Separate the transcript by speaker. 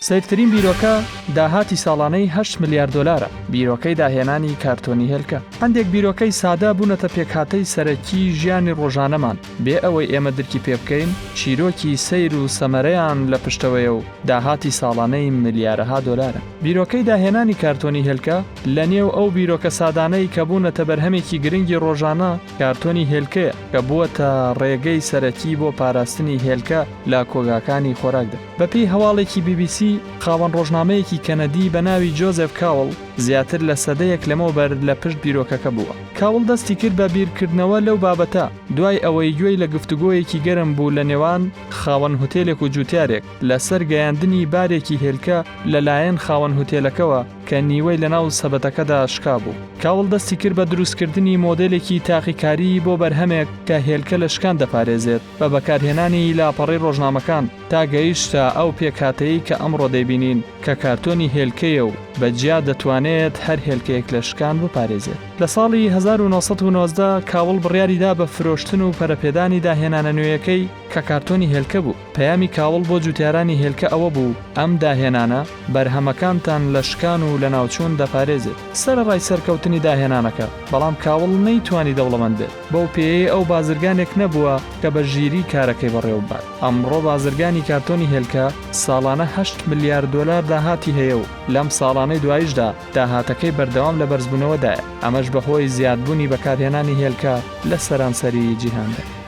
Speaker 1: سیرترین بیرۆکە داهاتی ساڵانەی 8 ملیار دۆلارە. بیرۆکەی داهێنانی کارتۆنی هێلکە. هەندێک بیرۆکەی سادە بوونەتە پێکهاتەی سەرەکی ژیانی ڕۆژانەمان بێ ئەوەی ئێمە درکی پێ بکەین چیرۆکی سەیر و سەمەرەیان لە پشتەوەیە و داهاتی ساڵانەی ملیارەها دۆلارە. بیرۆکەی داهێنانی کارتۆنی هێلکە لە نێو ئەو بیرۆکە سادانەی کە بوونەتە بەرهەمێکی گرنگی ڕۆژانە کارتۆنی هێلکەیە کە بووەتە ڕێگەی سەرەکی بۆ پاراستنی هێلکە لە کۆگاکانی خۆراکدا. بەپێی هەواڵێکی BBC خاوەن ڕۆژنامەیەکی کەنەدی بە ناوی جۆزێف کاوڵ زیاتر لە سەدەیەک لەمەوبەر لە پشت بیرۆکەکە بووە. کاوڵ دەستی کرد بە بیرکردنەوە لەو بابەتە دوای ئەوەی گوێی لە گفتوگۆیەکی گەرم بوو لە نێوان خاوەن هوتێلێک و جوتیارێک لەسەر گەیاندنی بارێکی هێلکە لەلایەن خاوەن هوتێلەکەوە کە نیوەی لەناو سەبەتەکەدا شکا بوو. کاوڵ دەستی کرد بە دروستکردنی مۆدێلێکی تاقیکاری بۆ بەرهەمێک کە هێلکە لە شکان دەپارێزێت بە بەکارهێنانی لاپەڕی ڕۆژنامەکان تا گەیشتە ئەو پێکهاتەیە کە ئەمڕۆ دەیبینین کە کارتۆنی هێلکەیە و بەجیا دەتوانێت هەر هێلکەیەک لە شکان بپارێزێت. لە ساڵی 1990 کاوڵ بڕیاریدا بە فرۆشتن و پەرەپێدانی داهێنانە نوێیەکەی کە کارتۆنی هێلکە بوو. پەیامی کاوڵ بۆ جوتیارانی هێلکە ئەوە بوو ئەم داهێنانە بەرهەمەکانتان لە شکان و لە ناوچوون دەپارێزێت. سەرەڕای سەرکەوتنی داهێنانەکە بەڵام کاوڵ نەیتوانی دەوڵەمەند بێت. بەو پێیەی ئەو بازرگانێک نەبووە کە بە ژیری کارەکەی بەڕێوەبات. ئەمڕۆ بازرگانی کارتۆنی هێلکە ساڵانە 8 ملیار دۆلار داهاتی هەیە و لەم ساڵانەی دوایشدا داهاتەکەی بەردەوام لە بەرزبوونەوەدایە. ئەمەش بەهۆی زیادبوونی بەکارهێنانی هێلکە لە سەرانسەری جیهاندا.